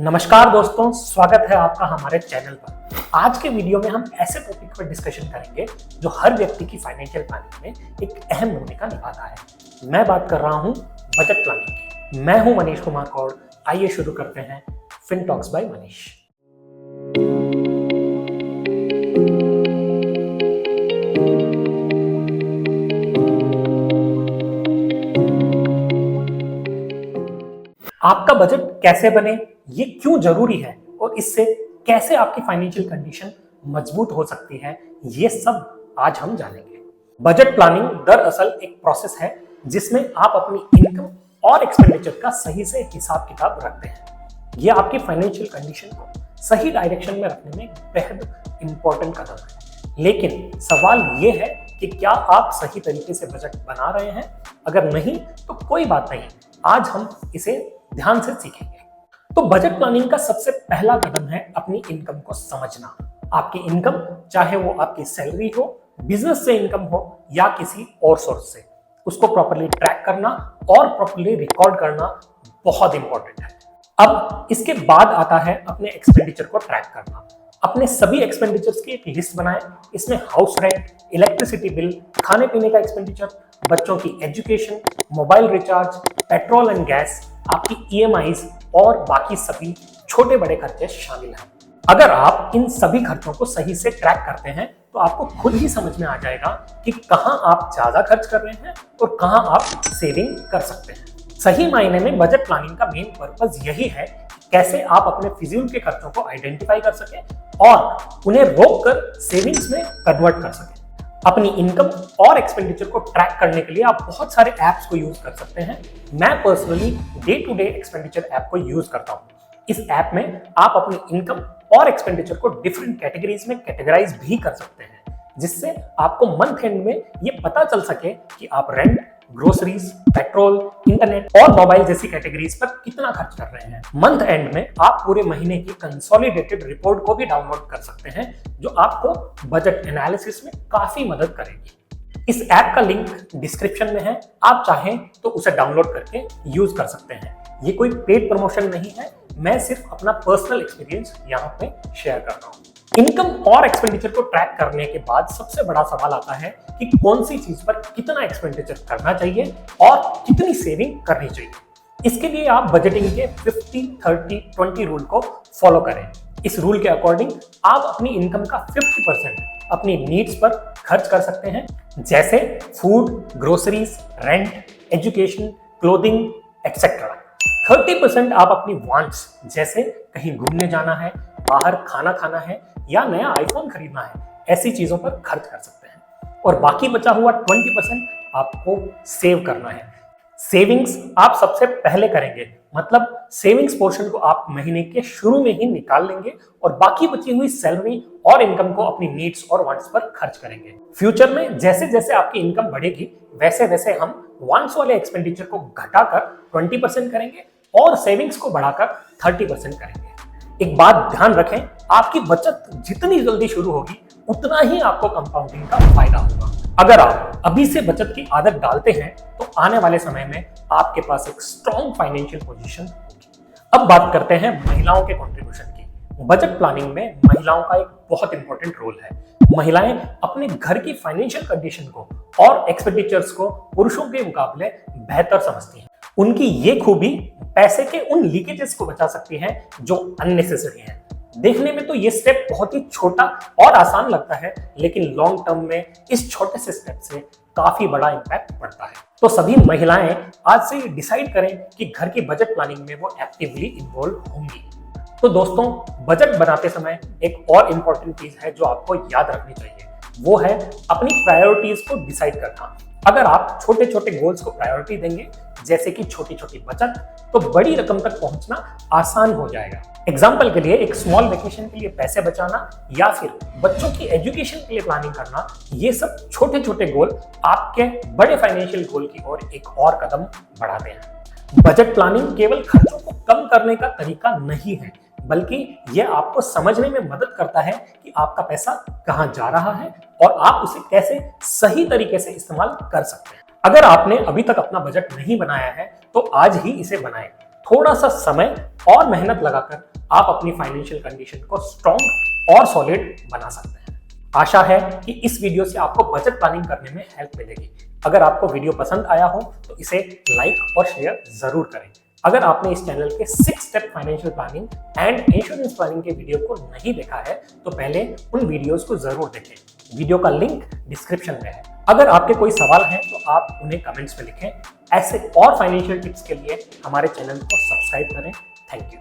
नमस्कार दोस्तों, स्वागत है आपका हमारे चैनल पर। आज के वीडियो में हम ऐसे टॉपिक पर डिस्कशन करेंगे जो हर व्यक्ति की फाइनेंशियल प्लानिंग में एक अहम भूमिका निभाता है। मैं बात कर रहा हूं बजट प्लानिंग की। मैं हूं मनीष कुमार कौड़। आइए शुरू करते हैं फिन टॉक्स बाय मनीष। आपका बजट कैसे बने, ये क्यों जरूरी है और इससे कैसे आपकी फाइनेंशियल कंडीशन मजबूत हो सकती है, ये सब आज हम जानेंगे। बजट प्लानिंग दरअसल एक प्रोसेस है जिसमें आप अपनी इनकम और एक्सपेंडिचर का सही से हिसाब किताब रखते हैं। ये आपकी फाइनेंशियल कंडीशन को सही डायरेक्शन में रखने में बेहद इंपॉर्टेंट कदम है। लेकिन सवाल ये है कि क्या आप सही तरीके से बजट बना रहे हैं? अगर नहीं तो कोई बात नहीं, आज हम इसे ध्यान से सीखेंगे। तो बजट प्लानिंग का सबसे पहला कदम है अपनी इनकम को समझना। आपकी इनकम, चाहे वो आपकी सैलरी हो, बिजनेस से इनकम हो या किसी और सोर्स से, उसको प्रॉपर्ली ट्रैक करना और प्रॉपर्ली रिकॉर्ड करना बहुत इंपॉर्टेंट है। अब इसके बाद आता है अपने एक्सपेंडिचर को ट्रैक करना। अपने सभी एक्सपेंडिचर्स की एक लिस्ट बनाएं। इसमें हाउस रेंट, इलेक्ट्रिसिटी बिल, खाने पीने का एक्सपेंडिचर, बच्चों की education, mobile recharge, petrol and gas, आपकी ईएमआईज और बाकी सभी छोटे बड़े खर्चे शामिल हैं। अगर आप इन सभी खर्चों को सही से ट्रैक करते हैं तो आपको खुद ही समझ में आ जाएगा कि कहां आप ज्यादा खर्च कर रहे हैं और कहां आप सेविंग कर सकते हैं। सही मायने में बजट प्लानिंग का मेन पर्पस यही है कि कैसे आप अपने फिजूल के खर्चों को आइडेंटिफाई कर सकें और उन्हें रोककर सेविंग्स में कन्वर्ट कर सकें। अपनी इनकम और एक्सपेंडिचर को ट्रैक करने के लिए आप बहुत सारे ऐप्स को यूज कर सकते हैं। मैं personally day to day expenditure app को यूज करता हूं। इस ऐप में आप अपनी इनकम और एक्सपेंडिचर को डिफरेंट कैटेगरीज में कैटेगराइज भी कर सकते हैं, जिससे आपको मंथ एंड में ये पता चल सके कि आप रेंट, ग्रोसरीज, पेट्रोल, इंटरनेट और मोबाइल जैसी कैटेगरीज पर कितना खर्च कर रहे हैं। मंथ एंड में आप पूरे महीने की कंसोलिडेटेड रिपोर्ट को भी डाउनलोड कर सकते हैं, जो आपको बजट एनालिसिस में काफी मदद करेगी। इस ऐप का लिंक डिस्क्रिप्शन में है, आप चाहें तो उसे डाउनलोड करके यूज कर सकते हैं। ये कोई पेड प्रमोशन नहीं है, मैं सिर्फ अपना पर्सनल एक्सपीरियंस यहाँ पे शेयर कर रहा हूँ। इनकम और एक्सपेंडिचर को ट्रैक करने के बाद सबसे बड़ा सवाल आता है कि कौन सी चीज पर कितना एक्सपेंडिचर करना चाहिए और कितनी सेविंग करनी चाहिए। इसके लिए आप बजटिंग के 50-30-20 रूल को फॉलो करें। इस रूल के अकॉर्डिंग आप अपनी इनकम का 50% अपनी नीड्स पर खर्च कर सकते हैं, जैसे food, groceries, rent, education, clothing etcetera. 30% आप अपनी वांट्स, जैसे कहीं घूमने जाना है, बाहर खाना खाना है या नया आईफोन खरीदना है, ऐसी चीजों पर खर्च कर सकते हैं। और बाकी बचा हुआ 20% आपको सेव करना है। सेविंग्स आप सबसे पहले करेंगे, मतलब सेविंग्स पोर्शन को आप महीने के शुरू में ही निकाल लेंगे और बाकी बची हुई सैलरी और इनकम को अपनी नीड्स और वांट्स पर खर्च करेंगे। फ्यूचर में जैसे जैसे आपकी इनकम बढ़ेगी, वैसे वैसे हम वांट्स वाले एक्सपेंडिचर को घटाकर 20% करेंगे और सेविंग्स को बढ़ाकर 30% करेंगे। एक बात ध्यान रखें, आपकी बचत जितनी जल्दी शुरू होगी उतना ही आपको कंपाउंडिंग का फायदा होगा। अगर आप अभी से बचत की आदत डालते हैं तो आने वाले समय में आपके पास एक स्ट्रॉन्ग फाइनेंशियल पोजीशन होगी। अब बात करते हैं महिलाओं के कंट्रीब्यूशन की। बजट प्लानिंग में महिलाओं का एक बहुत इंपॉर्टेंट रोल है। महिलाएं अपने घर की फाइनेंशियल कंडीशन को और एक्सपेंडिचर्स को पुरुषों के मुकाबले बेहतर समझती हैं। उनकी ये खूबी पैसे के उन लीकेजेस को बचा सकती है जो अननेसेसरी हैं। देखने में तो ये स्टेप बहुत ही छोटा और आसान लगता है, लेकिन लॉन्ग टर्म में इस छोटे से स्टेप से काफी बड़ा इंपैक्ट पड़ता है। तो सभी महिलाएं आज से डिसाइड करें कि घर की बजट प्लानिंग में वो एक्टिवली इन्वॉल्व होंगी। तो दोस्तों, बजट बनाते समय एक और इंपॉर्टेंट चीज है जो आपको याद रखनी चाहिए, वो है अपनी प्रायोरिटीज को डिसाइड करना। अगर आप छोटे छोटे गोल्स को प्रायोरिटी देंगे, जैसे कि छोटी छोटी बचत, तो बड़ी रकम तक पहुंचना आसान हो जाएगा। एग्जाम्पल के लिए एक स्मॉल वेकेशन के लिए पैसे बचाना या फिर बच्चों की एजुकेशन के लिए प्लानिंग करना, ये सब छोटे छोटे गोल आपके बड़े फाइनेंशियल गोल की ओर एक और कदम बढ़ाते हैं। बजट प्लानिंग केवल खर्चों को कम करने का तरीका नहीं है, बल्कि यह आपको समझने में मदद करता है कि आपका पैसा कहां जा रहा है और आप उसे कैसे सही तरीके से इस्तेमाल कर सकते हैं। अगर आपने अभी तक अपना बजट नहीं बनाया है तो आज ही इसे बनाएं। थोड़ा सा समय और मेहनत लगाकर आप अपनी फाइनेंशियल कंडीशन को स्ट्रॉन्ग और सॉलिड बना सकते हैं। आशा है कि इस वीडियो से आपको बजट प्लानिंग करने में हेल्प मिलेगी। अगर आपको वीडियो पसंद आया हो तो इसे लाइक और शेयर जरूर करें। अगर आपने इस चैनल के 6 step financial planning and insurance planning के वीडियो को नहीं देखा है तो पहले उन वीडियोस को जरूर देखें। वीडियो का लिंक डिस्क्रिप्शन में है। अगर आपके कोई सवाल है तो आप उन्हें कमेंट्स में लिखें। ऐसे और फाइनेंशियल टिप्स के लिए हमारे चैनल को सब्सक्राइब करें। Thank you.